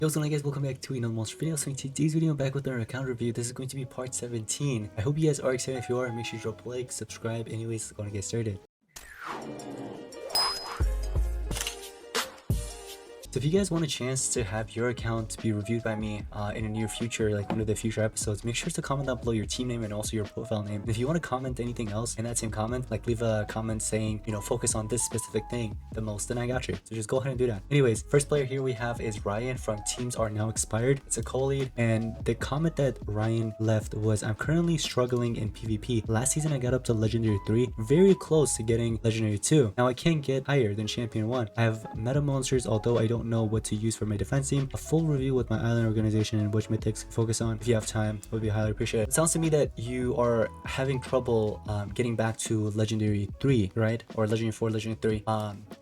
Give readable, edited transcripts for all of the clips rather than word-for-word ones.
Yo, what's going on guys, welcome back to another monster video. So in today's video I'm back with our account review. This is going to be part 17. I hope you guys are excited. If you are, make sure you drop a like, subscribe. Anyways, let's go and get started. So if you guys want a chance to have your account be reviewed by me in the near future, like one of the future episodes, make sure to comment down below your team name and also your profile name. And if you want to comment anything else in that same comment, like leave a comment saying, you know, focus on this specific thing the most, then I got you. So just go ahead and do that. Anyways, first player here we have is Ryan from Teams Are Now Expired. It's a co-lead, and the comment that Ryan left was, I'm currently struggling in PvP. Last season I got up to Legendary 3, very close to getting Legendary 2. Now I can't get higher than Champion 1. I have meta monsters, although I don't know what to use for my defense team. A full review with my island organization and which mythics to focus on, if you have time, would be highly appreciated. It sounds to me that you are having trouble getting back to Legendary 3, right? Or Legendary 4, Legendary 3,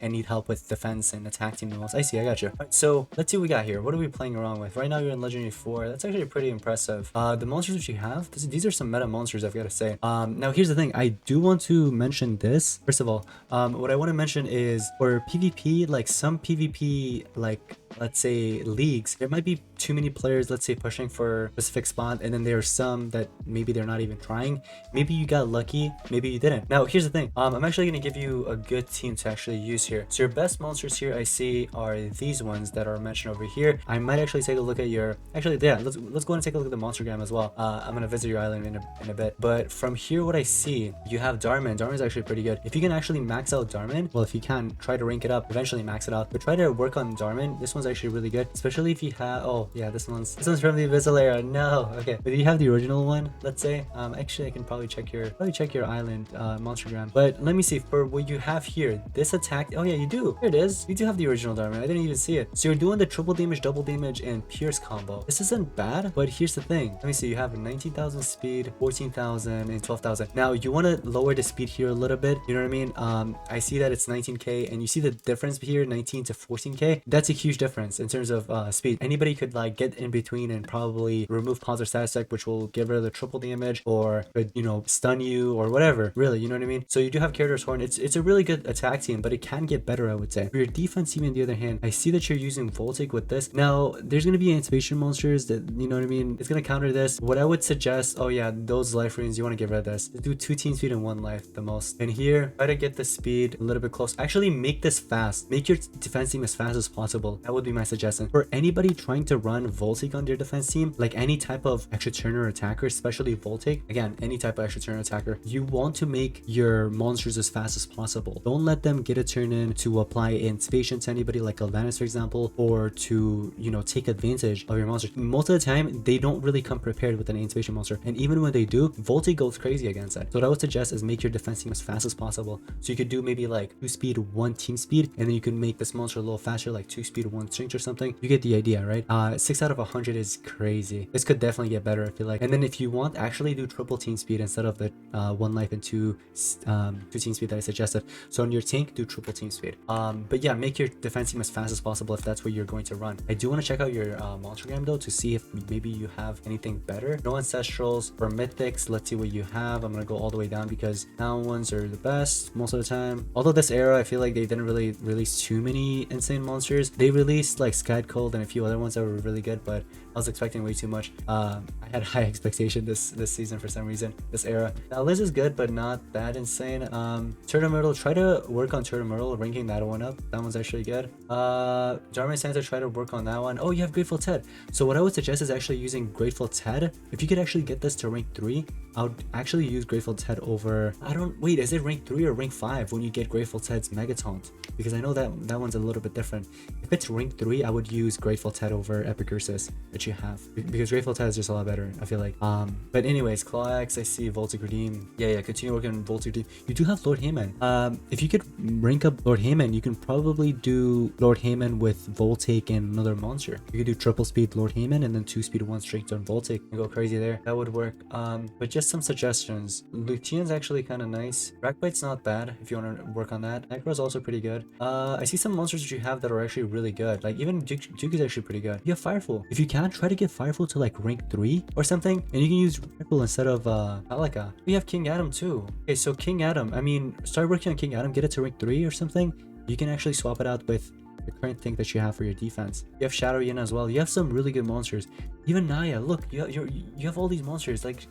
and need help with defense and attack team the most. I see, I got you. Alright, so let's see what we got here. What are we playing around with? Right now you're in Legendary 4. That's actually pretty impressive. The monsters that you have, these are some meta monsters, I've got to say. Now here's the thing, I do want to mention this. First of all, what I want to mention is for PvP, like some PvP, like let's say leagues, there might be too many players, let's say, pushing for a specific spot, and then there are some that maybe they're not even trying. Maybe you got lucky, maybe you didn't. Now here's the thing, I'm actually going to give you a good team to actually use here. So your best monsters here I see are these ones that are mentioned over here. I might actually take a look at your, actually yeah, let's go and take a look at the monstergram as well. I'm gonna visit your island in a bit, but from here what I see, you have Darman. Darman's actually pretty good. If you can actually max out Darman, well, if you can, try to rank it up, eventually max it out, but try to work on Darman. This one's actually really good, especially if you have, oh yeah, this one's from the Abyssal era. No, okay, but you have the original one, let's say. Actually I can probably check your island monstergram, but let me see for what you have here. This attack, oh yeah, you do, here it is, you do have the original Darman. I didn't even see it. So you're doing the triple damage, double damage, and pierce combo. This isn't bad, but here's the thing, let me see, you have 19,000 speed, 14,000, and 12,000. Now you want to lower the speed here a little bit, you know what I mean? I see that it's 19k, and you see the difference here, 19 to 14k. That's a huge difference in terms of speed. Anybody could like get in between and probably remove positive status deck, which will get rid of the triple damage, or could, you know, stun you or whatever, really, you know what I mean? So you do have Character's Horn. It's a really good attack team, but it can get better, I would say. For your defense team, on the other hand, I see that you're using Voltic with this. Now there's going to be anticipation monsters that, you know what I mean, it's going to counter this. What I would suggest, oh yeah, those life runes, you want to get rid of this. Do 2 team speed and 1 life the most. And here, try to get the speed a little bit close. Actually make this fast, make your defense team as fast as possible. That would be my suggestion for anybody trying to run Voltic on their defense team, like any type of extra turner attacker, especially Voltic. Again, any type of extra turner attacker, you want to make your monsters as fast as possible. Don't let them get a turn in to apply anticipation to anybody like Alvanus, for example, or to, you know, take advantage of your monsters. Most of the time they don't really come prepared with an anticipation monster, and even when they do, Voltic goes crazy against it. So what I would suggest is make your defense team as fast as possible. So you could do maybe like 2 speed 1 team speed, and then you can make this monster a little faster, like 2 speed 1 strength or something. You get the idea, right? 6 out of 100 is crazy. This could definitely get better, I feel like. And then if you want, actually do triple team speed instead of the 1 life and 2 team speed that I suggested. So on your tank, do triple team speed. But yeah, make your defense team as fast as possible if that's what you're going to run. I do want to check out your monstergram though, to see if maybe you have anything better. No ancestrals or mythics. Let's see what you have. I'm gonna go all the way down because down ones are the best most of the time. Although this era, I feel like they didn't really release too many insane monsters. They released like Skyed Cold and a few other ones that were really good, but I was expecting way too much. I had high expectation this season for some reason, this era. Now Liz is good, but not that insane. Turtle Myrtle, try to work on Turtle Myrtle, ranking that one up. That one's actually good. Jarman Santa, try to work on that one. Oh, you have Grateful Ted. So what I would suggest is actually using Grateful Ted. If you could actually get this to rank 3, I would actually use Grateful Ted over, wait, is it rank 3 or rank 5 when you get Grateful Ted's Megataunt? Because I know that one's a little bit different. If it's rank 3, I would use Grateful Ted over Epic Ursus that you have, because Grateful Ted is just a lot better, I feel like. But anyways, Claw Axe, I see Voltic Redeem. Yeah, continue working on Voltic Redeem. You do have Lord Heyman. If you could rank up Lord Heyman, you can probably do Lord Heyman with Voltic and another monster. You could do triple speed Lord Heyman and then 2 speed 1 strength on Voltic and go crazy there. That would work. But just some suggestions. Lucian's actually kind of nice. Rackbite's not bad if you want to work on that. Necro's also pretty good. I see some monsters that you have that are actually really good. Like even Duke is actually pretty good. You have Fireful. If you can, try to get Fireful to like rank 3 or something, and you can use Fireful instead of Palika. We have King Adam too. Okay, so King Adam, I mean, start working on King Adam, get it to rank 3 or something. You can actually swap it out with the current thing that you have for your defense. You have Shadow Yin as well. You have some really good monsters. Even Naya, look, you have all these monsters like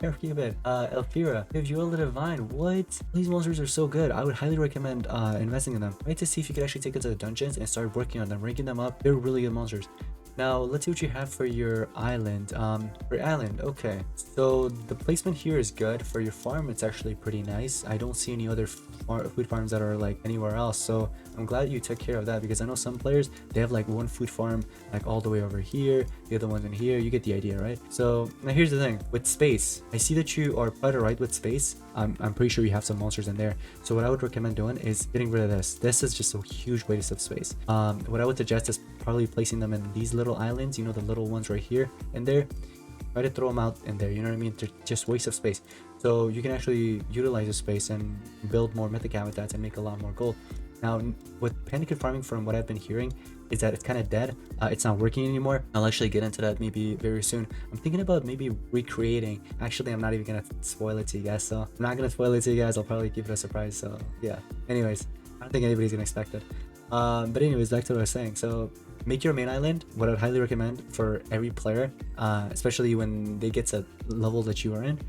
Cherubin, Elfira, you have Yola the Divine. What? These monsters are so good. I would highly recommend investing in them. Try to see if you could actually take it to the dungeons and start working on them, ranking them up. They're really good monsters. Now let's see what you have for your island. For island, okay. So the placement here is good. For your farm, it's actually pretty nice. I don't see any other food farms that are like anywhere else. So I'm glad you took care of that, because I know some players, they have like one food farm like all the way over here, the other one in here. You get the idea, right? So now here's the thing with space. I see that you are quite alright with space. I'm pretty sure you have some monsters in there. So what I would recommend doing is getting rid of this. This is just a huge waste of space. What I would suggest is probably placing them in these little islands, you know, the little ones right here and there. Try to throw them out in there, you know what I mean? They're just waste of space. So you can actually utilize the space and build more mythic habitats and make a lot more gold. Now with panicate farming, from what I've been hearing, is that it's kind of dead. It's not working anymore. I'll actually get into that maybe very soon. I'm thinking about maybe recreating. Actually, I'm not even gonna spoil it to you guys, so I'm not gonna spoil it to you guys. I'll probably keep it a surprise. So yeah, anyways, I don't think anybody's gonna expect it. But anyways, back to what I was saying. So make your main island. What I'd highly recommend for every player, especially when they get to level that you are in,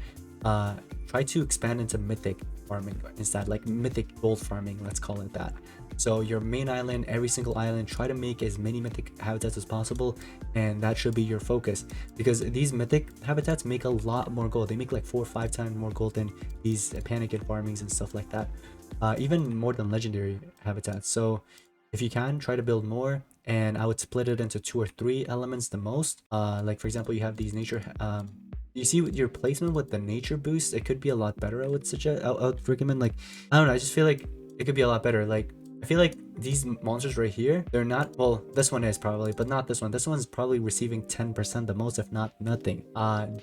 try to expand into mythic farming instead, like mythic gold farming, let's call it that. So your main island, every single island, try to make as many mythic habitats as possible, and that should be your focus, because these mythic habitats make a lot more gold. They make like 4 or 5 times more gold than these panicate farmings and stuff like that, even more than legendary habitats. So if you can, try to build more, and I would split it into 2 or 3 elements the most. Like for example, you have these nature you see with your placement with the nature boost, it could be a lot better. I would suggest, I would recommend, like, I don't know, I just feel like it could be a lot better. Like I feel like these monsters right here, they're not, well, this one is probably, but not this one. This one's probably receiving 10% the most, if not nothing.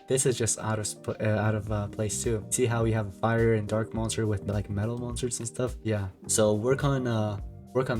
This is just out of place too. See how we have a fire and dark monster with like metal monsters and stuff? Yeah, so work on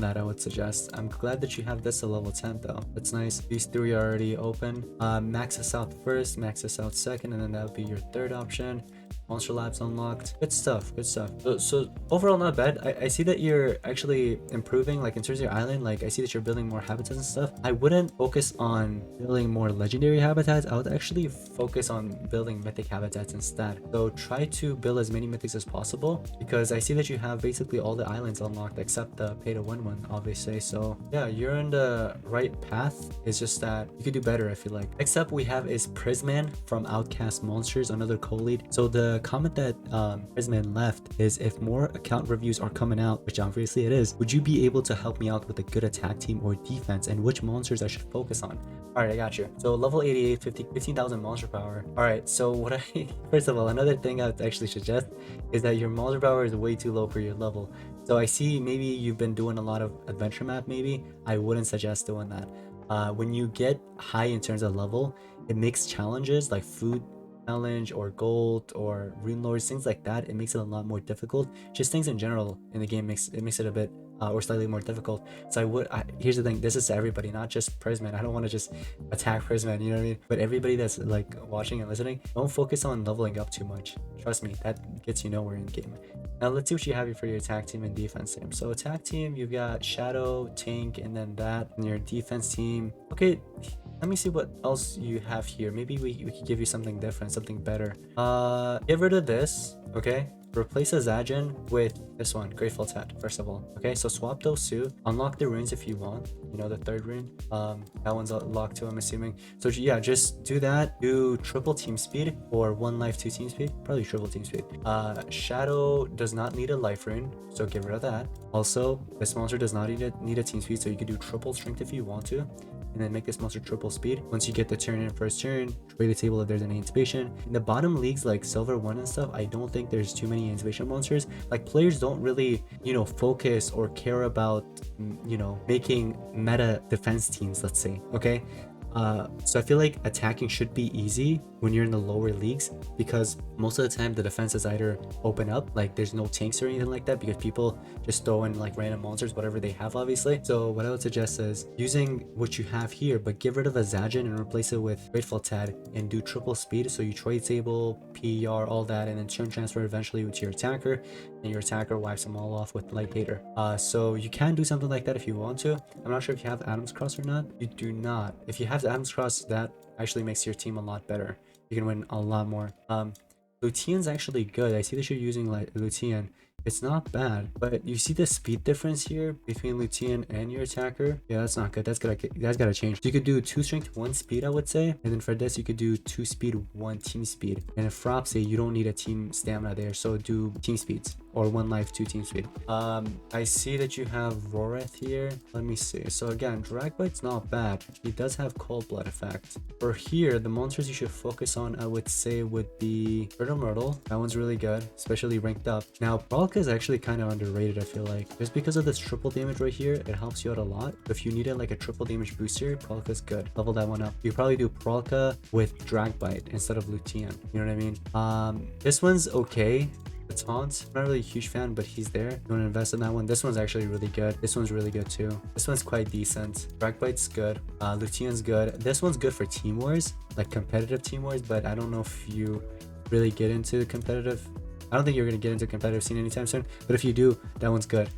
that, I would suggest. I'm glad that you have this at level 10 though. That's nice. These 3 are already open. Max this out first, max this out second, and then that would be your third option. Monster labs unlocked. Good stuff, good stuff. So overall, not bad. I see that you're actually improving, like in terms of your island. Like I see that you're building more habitats and stuff. I wouldn't focus on building more legendary habitats. I would actually focus on building mythic habitats instead. So try to build as many mythics as possible, because I see that you have basically all the islands unlocked except the pay to win one, obviously. So yeah, you're in the right path. It's just that you could do better, I feel like. Next up we have is Prisman from Outcast Monsters, another co-lead. So the comment that Prisman left is, if more account reviews are coming out, which obviously it is, would you be able to help me out with a good attack team or defense, and which monsters I should focus on? All right, I got you. So level 88, 15,000 monster power. All right, so what I first of all, another thing I would actually suggest is that your monster power is way too low for your level. So I see maybe you've been doing a lot of adventure map. Maybe I wouldn't suggest doing that. When you get high in terms of level, it makes challenges like food challenge or gold or rune lords, things like that, it makes it a lot more difficult. Just things in general in the game makes it a bit or slightly more difficult. So here's the thing, this is everybody, not just Prisman. I don't want to just attack Prisman, you know what I mean? But everybody that's like watching and listening, don't focus on leveling up too much. Trust me, that gets you nowhere in game. Now let's see what you have here for your attack team and defense team. So attack team, you've got Shadow, Tank, and then that. And your defense team, okay, let me see what else you have here. Maybe we could give you something different, something better. Get rid of this, okay? Replace a Zajan with this one, Grateful Tet, first of all. Okay, so swap those two. Unlock the runes if you want. You know, the third rune. That one's locked too, I'm assuming. So yeah, just do that. Do triple team speed or 1 life 2 team speed. Probably triple team speed. Shadow does not need a life rune, so get rid of that. Also, this monster does not need a team speed, so you can do triple strength if you want to, and then make this monster triple speed. Once you get the turn in first turn, trade the table if there's any anticipation. In the bottom leagues like Silver 1 and stuff, I don't think there's too many anticipation monsters. Like players don't really, you know, focus or care about, you know, making meta defense teams, let's say, okay? So I feel like attacking should be easy when you're in the lower leagues, because most of the time the defenses either open up, like there's no tanks or anything like that, because people just throw in like random monsters, whatever they have, obviously. So what I would suggest is using what you have here, but get rid of a Zajan and replace it with Grateful Tad and do triple speed. So you trade table, PER, all that, and then turn transfer eventually to your attacker, and your attacker wipes them all off with Light Hater. So you can do something like that if you want to. I'm not sure if you have Adam's Cross or not. You do not. If you have the Adam's Cross, that actually makes your team a lot better. You can win a lot more. Lucian's actually good. I see that you're using like Lucian. It's not bad, but you see the speed difference here between Lucian and your attacker? Yeah, that's not good. That's gotta change. So you could do 2 strength, 1 speed, I would say. And then for this, you could do 2 speed, 1 team speed. And if Fropsy, you don't need a team stamina there, so do team speeds. Or 1 life, 2 team speed. I see that you have Roreth here. Let me see. So again, Dragbite's not bad. He does have Cold Blood effect. For here, the monsters you should focus on, I would say, would be Myrtle. That one's really good, especially ranked up. Now, Prolka is actually kind of underrated, I feel like. Just because of this triple damage right here, it helps you out a lot. If you needed like a triple damage booster, Prolka's good. Level that one up. You probably do Prolka with Dragbite instead of Lucian. You know what I mean? This one's okay. The taunt, I'm not really a huge fan, but he's there. You want to invest in that one. This one's actually really good. This one's really good too. This one's quite decent. Dragbite's good. Lucian's good. This one's good for team wars, like competitive team wars, but I don't know if you really get into competitive. I don't think you're going to get into competitive scene anytime soon, but if you do, that one's good.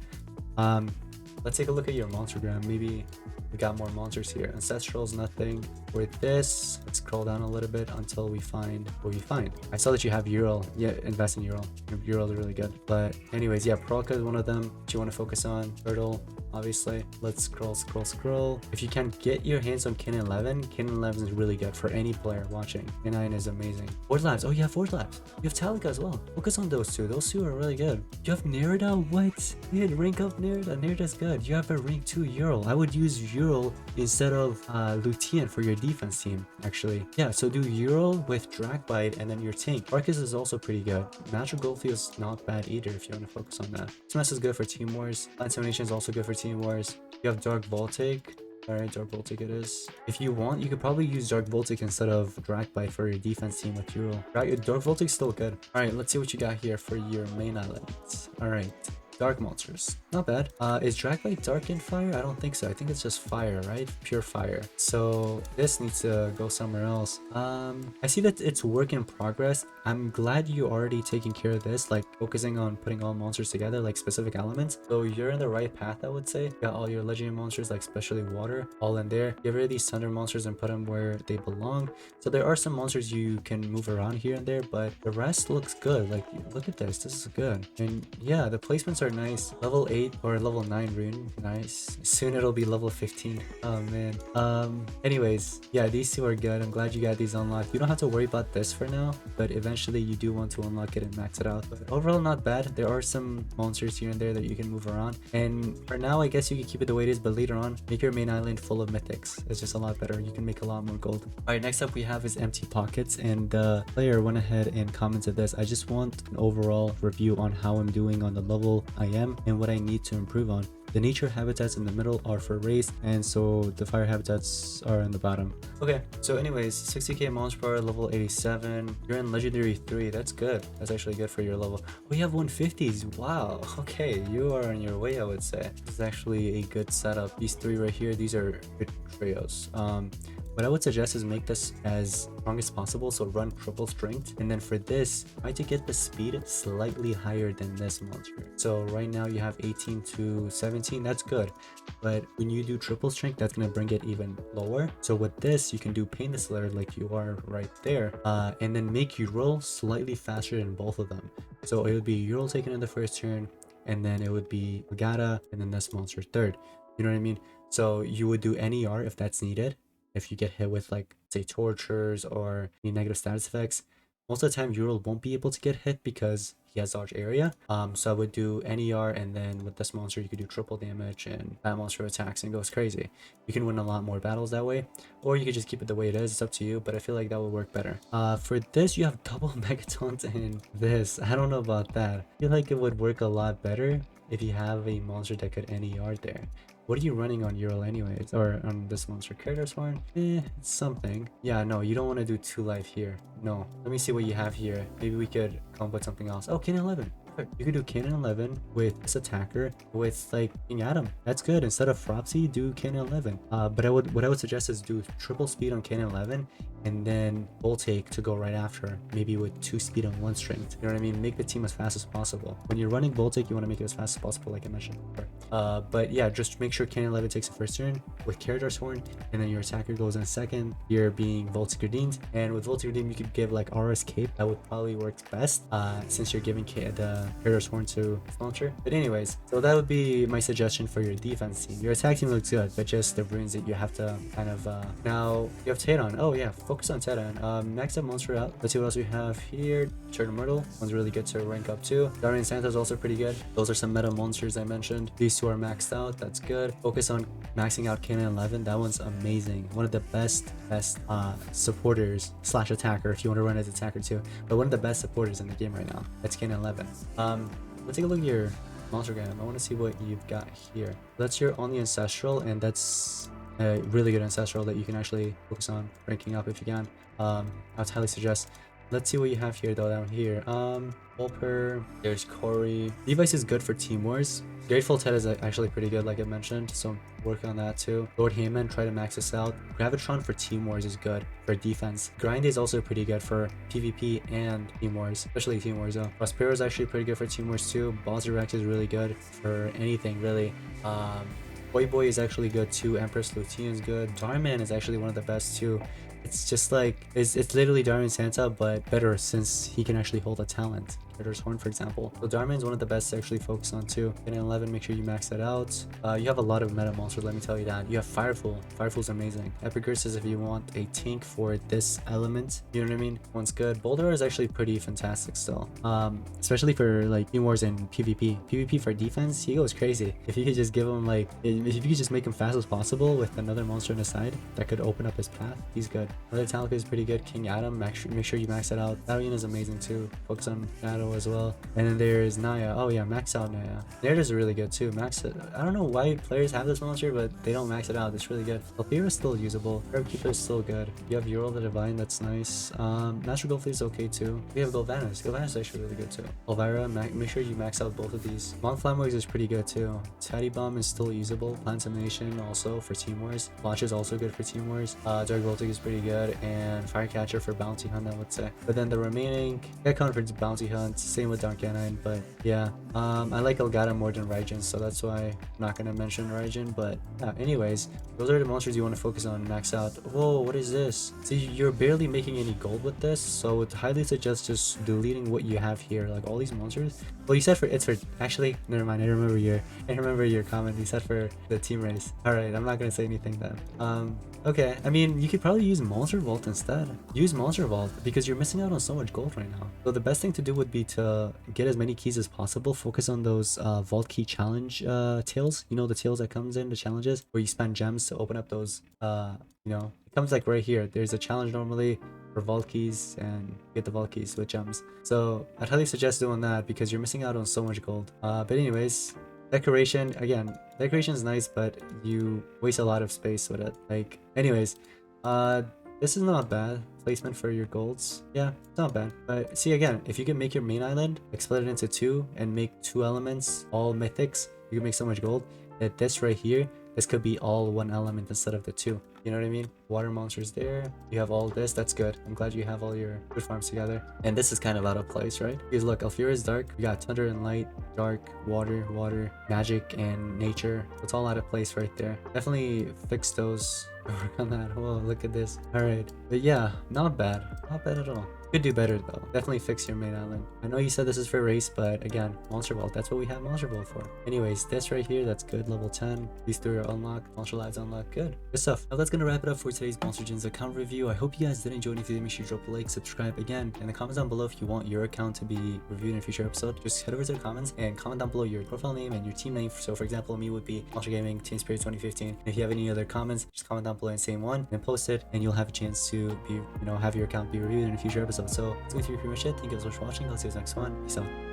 Let's take a look at your monstergram. Maybe we got more monsters here. Ancestral's nothing. For this, let's scroll down a little bit until we find what we find. I saw that you have Ural. Yeah, invest in Ural. Ural is really good. But anyways, yeah, Prolka is one of them that you want to focus on. Turtle, obviously. Let's scroll. If you can get your hands on Kin 11, Kin 11 is really good for any player watching. K9 is amazing. Ford Labs. Oh, you have Ford Labs. You have Talika as well. Focus on those two. Those two are really good. You have Nerida? What? You had rank up Nerida. Nerida's good. You have a rank 2 Ural. I would use Ural instead of Lucian for your defense team, actually. Yeah, so do Ural with Dragbite and then your tank. Arcus is also pretty good. Natural Goldfield is not bad either if you want to focus on that. Smash is good for Team Wars. Insemination is also good for Team Wars. You have Dark Voltic. Alright, Dark Voltic it is. If you want, you could probably use Dark Voltic instead of Dragbite for your defense team with Ural. Right, Dark Voltic's still good. Alright, let's see what you got here for your main island. Alright. Dark monsters. Not bad. Is Dragbite dark in fire? I don't think so. I think it's just fire, right? Pure fire. So this needs to go somewhere else. I see that it's work in progress. I'm glad you already taking care of this, like focusing on putting all monsters together, like specific elements. So you're in the right path, I would say. You got all your legendary monsters, like especially water, all in there. Get rid of these thunder monsters and put them where they belong. So there are some monsters you can move around here and there, but the rest looks good. Like, look at this. This is good. And yeah, the placements are nice. Level 8 or level 9 rune, nice. Soon it'll be level 15. Oh man. Anyways, yeah, these two are good. I'm glad you got these unlocked. You don't have to worry about this for now, but eventually you do want to unlock it and max it out. But overall, not bad. There are some monsters here and there that you can move around, and for now I guess you can keep it the way it is, but later on make your main island full of mythics. It's just a lot better. You can make a lot more gold. All right, next up we have is empty pockets, and the player went ahead and commented this. I just want an overall review on how I'm doing on the level I am and what I need to improve on. The nature habitats in the middle are for race, and so the fire habitats are in the bottom. Okay, so anyways, 60k monster power, level 87. You're in legendary 3. That's good. That's actually good for your level. We have 150s. Wow. Okay, you are on your way, I would say. This is actually a good setup. These 3 right here, these are good trios. What I would suggest is make this as strong as possible, so run triple strength, and then for this try to get the speed slightly higher than this monster. So right now you have 18 to 17, that's good, but when you do triple strength, that's going to bring it even lower. So with this you can do pain the slayer like you are right there, and then make you roll slightly faster than both of them. So it would be Ural taken in the first turn, and then it would be Agata, and then this monster third. You know what I mean? So you would do NER if that's needed. If you get hit with, like, say tortures or any negative status effects, most of the time Ural won't be able to get hit because he has dodge area. So I would do NER, and then with this monster you could do triple damage, and that monster attacks and goes crazy. You can win a lot more battles that way, or you could just keep it the way it is. It's up to you, but I feel like that would work better. For this you have double megatons in this. I don't know about that. I feel like it would work a lot better if you have a monster that could NER there. What are you running on Ural anyways? Or on this monster? Caritas Horn? It's something. Yeah, no, you don't want to do 2 life here. No. Let me see what you have here. Maybe we could come up with something else. Oh, Kin 11. You could do Cannon 11 with this attacker with like King Adam. That's good. Instead of Fropsy, do Cannon 11. But what I would suggest is do triple speed on Cannon 11 and then Bolt Take to go right after, maybe with 2 speed and 1 strength. You know what I mean? Make the team as fast as possible. When you're running Bolt Take, you want to make it as fast as possible, like I mentioned before. But yeah, just make sure Cannon 11 takes the first turn with Caradar's Horn, and then your attacker goes in second. You're being Voltic Redeemed, and with Voltic Redeemed, you could give like Aura's Cape. That would probably work best, since you're giving the Caradar's Horn to launcher. But anyways, so that would be my suggestion for your defense team. Your attack team looks good, but just the runes that you have to kind of now you have Tadon. Oh yeah, focus on Tadon. Max up monster out. Let's see what else we have here. Turtle Myrtle, one's really good to rank up too. Darien Santa's also pretty good. Those are some meta monsters I mentioned. These two are maxed out. That's good. Focus on maxing out Cannon 11. That one's amazing. One of the best supporters slash attacker if you want to run as attacker too. But one of the best supporters in the game right now. That's Cannon 11. Let's take a look at your monster game. I want to see what you've got here. That's your only ancestral, and that's a really good ancestral that you can actually focus on ranking up if you can. I would highly suggest. Let's see what you have here though down here. Volper, there's Corey. Device is good for Team Wars. Grateful Ted is actually pretty good, like I mentioned, so work on that too. Lord Heyman, try to max this out. Gravitron for Team Wars is good for defense. Grind is also pretty good for PvP and Team Wars, especially Team Wars though. Prospero is actually pretty good for Team Wars too. Bowser Rex is really good for anything really. Boy is actually good too. Empress Lutein is good. Darman is actually one of the best too. It's just like it's literally Darman Santa but better since he can actually hold a talent. Caradar's Horn, for example. So Darman's one of the best to actually focus on too. In 11, make sure you max that out. You have a lot of meta monsters, let me tell you that. You have Fireful. Fireful's amazing. Epicurse is if you want a tank for this element. You know what I mean? One's good. Boulder is actually pretty fantastic still. Especially for like Team Wars and PvP. PvP for defense, he goes crazy. If you could just give him like, if you could just make him fast as possible with another monster on the side that could open up his path, he's good. Another Metallica is pretty good. King Adam, make sure you max that out. Thalion is amazing too. Focus on Shadow as well. And then there's Naya. Oh yeah, max out Naya. Naird is really good too. Max it. I don't know why players have this monster, but they don't max it out. It's really good. Alpira is still usable. Herb Keeper is still good. You have Ural the Divine, that's nice. Natural Goldfleet is okay too. We have Golvanis. Golvanis is actually really good too. Elvira, make sure you max out both of these. Mont Flamoids is pretty good too. Teddy Bomb is still usable. Plantamation also for Team Wars. Launch is also good for Team Wars. Dark Voltic is pretty good. And Firecatcher for Bounty Hunt, I would say. But then the remaining, Gekon for Bounty Hunt. Same with Dark Canine, but yeah. I like Elgato more than Raijin, so that's why I'm not gonna mention Raijin. But yeah, anyways, those are the monsters you want to focus on, max out. Whoa, what is this? See, you're barely making any gold with this, so I would highly suggest just deleting what you have here, like all these monsters. Well, you said it's for actually, never mind. I remember your comment. You said for the team race. All right, I'm not gonna say anything then. Okay, I mean, you could probably use Monster Vault instead. Use Monster Vault because you're missing out on so much gold right now. So the best thing to do would be to get as many keys as possible. Focus on those Vault Key Challenge tails. You know, the tails that comes in the challenges where you spend gems to open up those, you know, it comes like right here. There's a challenge normally for Vault Keys and get the Vault Keys with gems. So I'd highly suggest doing that because you're missing out on so much gold. But anyways, decoration, again, decoration is nice, but you waste a lot of space with it. Like, anyways, this is not bad. Placement for your golds, yeah, it's not bad. But see, again, if you can make your main island, like split it into 2 and make 2 elements, all mythics, you can make so much gold that this right here, this could be all 1 element instead of the 2. You know what I mean? Water monsters there. You have all this. That's good. I'm glad you have all your food farms together. And this is kind of out of place, right? Because look, Alfira is dark. We got thunder and light, dark, water, magic, and nature. It's all out of place right there. Definitely fix those. Work on that. Whoa, look at this. All right. But yeah, not bad. Not bad at all. Could do better though. Definitely fix your main island. I know you said this is for race, but again, Monster Vault, that's what we have Monster Vault for. Anyways, this right here, that's good. Level 10. These 3 are unlocked. Monster Labs unlocked. Good stuff. Now that's gonna wrap it up for today's Monster Gens account review. I hope you guys did enjoy. If you did, make sure you drop a like, subscribe again in the comments down below if you want your account to be reviewed in a future episode. Just head over to the comments and comment down below your profile name and your team name. So for example, me would be Monster Gaming Team Spirit 2015. And if you have any other comments, just comment down below and same one and post it, and you'll have a chance to be, have your account be reviewed in a future episode. So it's going to be pretty much it. Thank you guys so much for watching. I'll see you guys next one. Peace out.